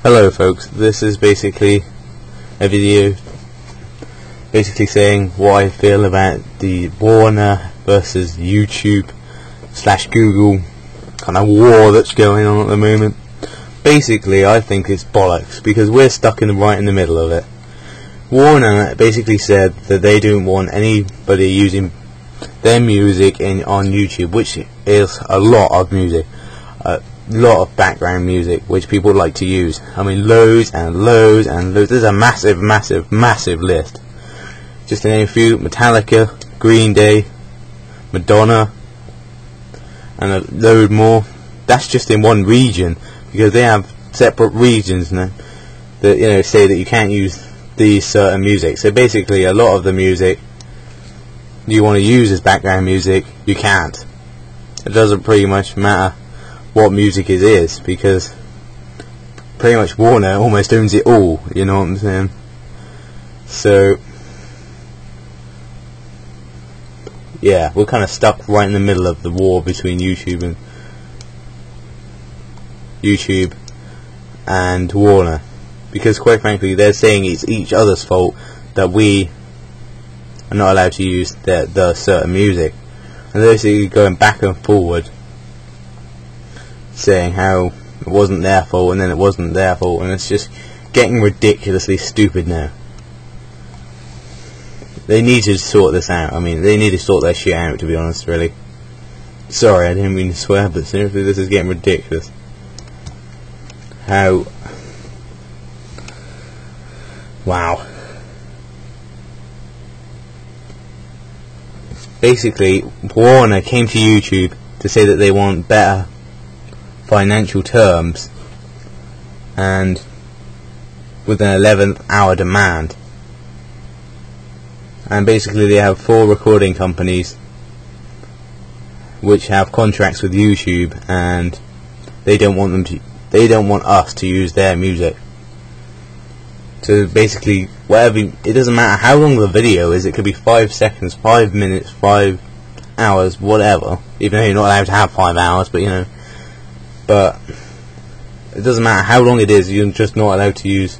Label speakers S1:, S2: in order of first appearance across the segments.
S1: Hello folks, this is basically a video saying what I feel about the Warner versus YouTube / Google kind of war that's going on at the moment. Basically, I think it's bollocks because we're stuck right in the middle of it. Warner basically said that they don't want anybody using their music on YouTube, which is a lot of music. Lot of background music which people like to use. I mean, loads and loads and loads. There's a massive list. Just to name a few: Metallica, Green Day, Madonna, and a load more. That's just in one region, because they have separate regions now that say that you can't use these certain music. So basically, a lot of the music you want to use as background music, you can't. It doesn't pretty much matter what music it is, because pretty much Warner almost owns it all, you know what I'm saying? So yeah, we're kind of stuck right in the middle of the war between YouTube and Warner, because quite frankly they're saying it's each other's fault that we are not allowed to use the certain music, and they're basically going back and forward saying how it wasn't their fault and then it wasn't their fault, and it's just getting ridiculously stupid now. They need to sort this out. I mean, they need to sort their shit out, to be honest, really. Sorry, I didn't mean to swear, but seriously, this is getting ridiculous. How... wow. Basically, Warner came to YouTube to say that they want better financial terms and with an 11th hour demand, and basically they have 4 recording companies which have contracts with YouTube, and they don't want us to use their music. So basically, it doesn't matter how long the video is. It could be 5 seconds, 5 minutes, 5 hours, whatever, even though you're not allowed to have 5 hours, but but it doesn't matter how long it is. You're just not allowed to use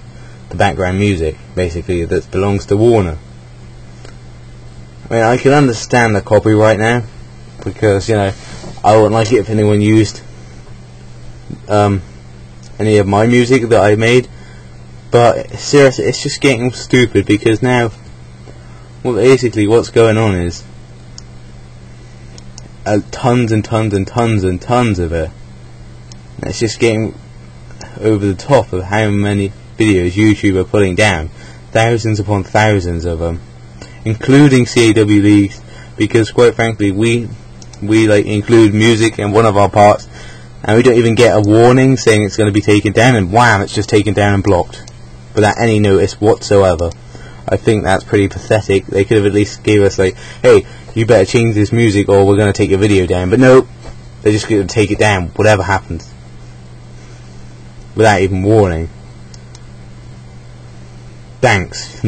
S1: the background music, basically, that belongs to Warner. I mean, I can understand the copyright now, because I wouldn't like it if anyone used any of my music that I made. But seriously, it's just getting stupid, because now, well, basically what's going on is tons and tons and tons and tons of it. It's just getting over the top of how many videos YouTube are putting down. Thousands upon thousands of them, including CWC, because quite frankly we include music in one of our parts, and we don't even get a warning saying it's going to be taken down, and wham, it's just taken down and blocked without any notice whatsoever. I think that's pretty pathetic. They could have at least gave us hey, you better change this music or we're going to take your video down. But no, they're just going to take it down, whatever happens, without even warning. Thanks.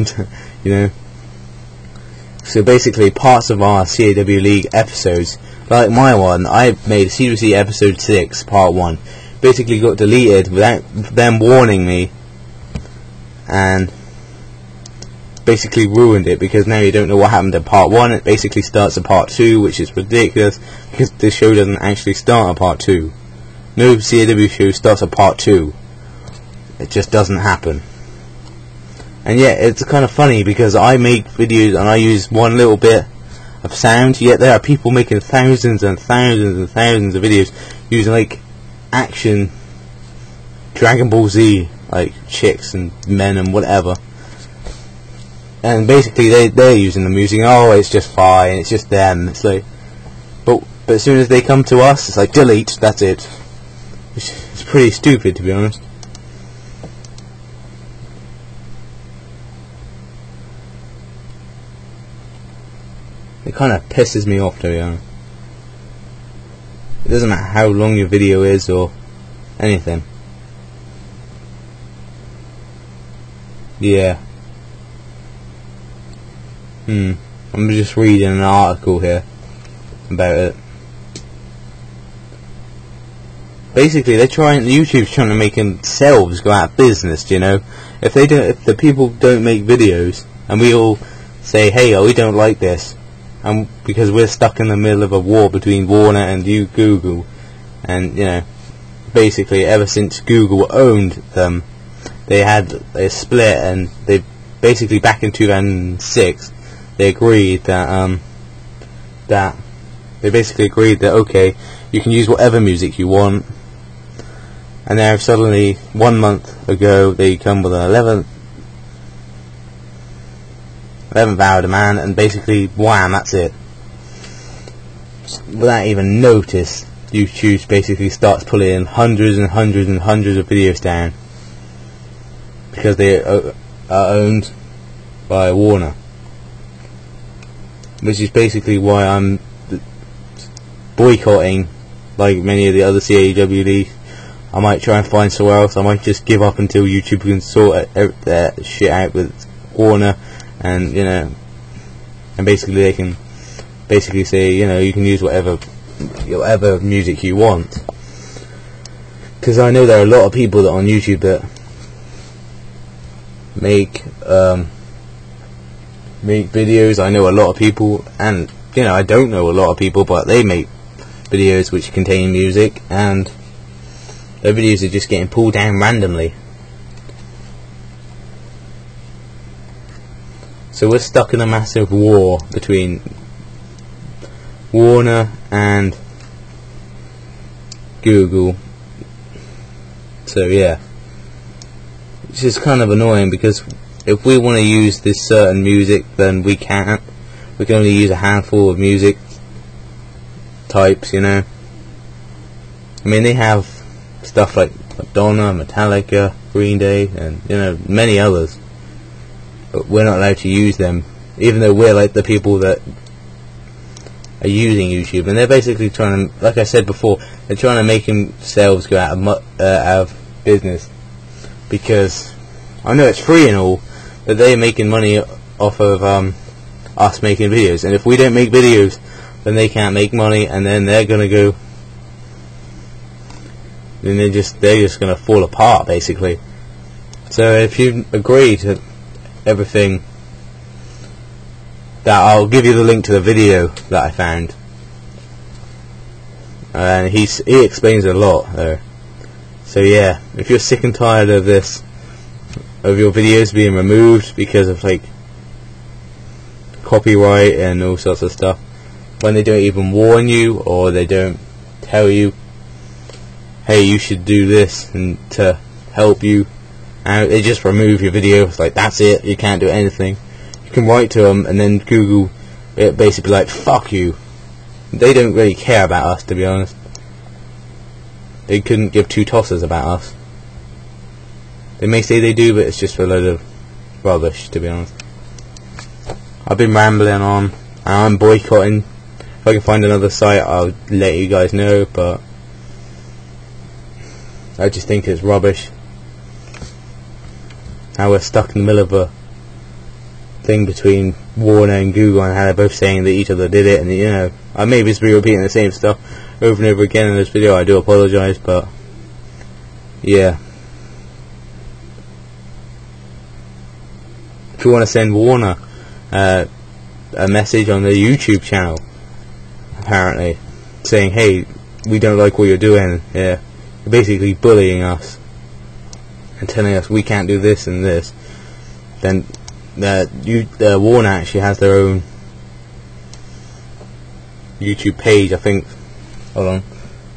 S1: So basically, parts of our CAW League episodes, like my one, I made CWC episode 6 part 1, basically got deleted without them warning me, and basically ruined it, because now you don't know what happened in part 1. It basically starts at part 2, which is ridiculous, because the show doesn't actually start at part 2. No CAW show starts at part 2. It just doesn't happen. And yet, it's kind of funny, because I make videos and I use one little bit of sound, yet there are people making thousands and thousands and thousands of videos using action Dragon Ball Z, chicks and men and whatever. And basically they're using the music. Oh, it's just fine, it's just them. It's but as soon as they come to us, it's delete, that's it. It's pretty stupid, to be honest. It kind of pisses me off, to be honest. It doesn't matter how long your video is or anything. Yeah. I'm just reading an article here about it. basically YouTube's trying to make themselves go out of business, you know. If the people don't make videos, and we all say, hey, we don't like this, and because we're stuck in the middle of a war between Warner and Google, and, you know, basically ever since Google owned them, they split, and they basically, back in 2006, they agreed that okay, you can use whatever music you want. And now suddenly, 1 month ago, they come with an 11th hour demand, and basically, wham, that's it. Without even notice, YouTube basically starts pulling in hundreds and hundreds and hundreds of videos down, because they are owned by Warner. Which is basically why I'm boycotting, like many of the other CWC. I might try and find somewhere else. I might just give up until YouTube can sort their shit out with Warner, and, you know, and basically they can basically say, you know, you can use whatever music you want. Because I know there are a lot of people that on YouTube that make videos. I know a lot of people, and, you know, I don't know a lot of people, but they make videos which contain music, and their videos are just getting pulled down randomly. So we're stuck in a massive war between Warner and Google. So yeah, which is kind of annoying, because if we want to use this certain music, then we can't. We can only use a handful of music types, you know. I mean, they have stuff like Madonna, Metallica, Green Day, and, you know, many others, but we're not allowed to use them, even though we're like the people that are using YouTube. And they're basically trying to, like I said before, they're trying to make themselves go out of business, because I know it's free and all, but they're making money off of us making videos, and if we don't make videos, then they can't make money, and then they're gonna go, then they're just gonna fall apart, basically. So if you agree to everything, that I'll give you the link to the video that I found, and he explains a lot there. So yeah, if you're sick and tired of this, of your videos being removed because of like copyright and all sorts of stuff, when they don't even warn you, or they don't tell you, hey, you should do this, and to help you out, they just remove your video. It's like, that's it, you can't do anything. You can write to them, and then Google it basically like, fuck you. They don't really care about us, to be honest. They couldn't give two tosses about us. They may say they do, but it's just a load of rubbish, to be honest. I've been rambling on, and I'm boycotting. If I can find another site, I'll let you guys know, but I just think it's rubbish how we're stuck in the middle of a thing between Warner and Google, and how they're both saying that each other did it, and, you know, I may just be repeating the same stuff over and over again in this video. I do apologise, but yeah. If you want to send Warner a message on the YouTube channel, apparently, saying, hey, we don't like what you're doing, yeah, you're basically bullying us and telling us we can't do this and this, then Warner actually has their own YouTube page, I think. Hold on,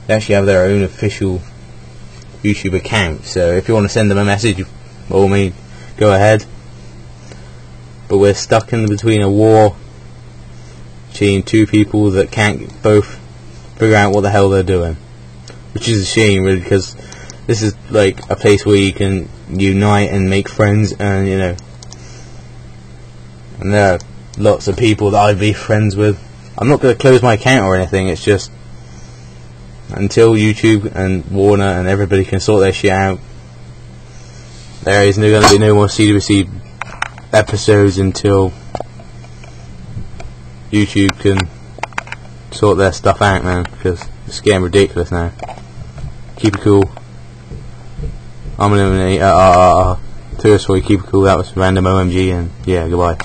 S1: they actually have their own official YouTube account, so if you want to send them a message, by all means, go ahead. But we're stuck in between a war between two people that can't both figure out what the hell they're doing, which is a shame, really, because this is like a place where you can unite and make friends, and, you know, and there are lots of people that I'd be friends with. I'm not going to close my account or anything, it's just until YouTube and Warner and everybody can sort their shit out, there is going to be no more CWC episodes until YouTube can sort their stuff out, man, because it's getting ridiculous now. keep it cool. I'm eliminate. Tourist, keep it cool. That was random OMG, and yeah, goodbye.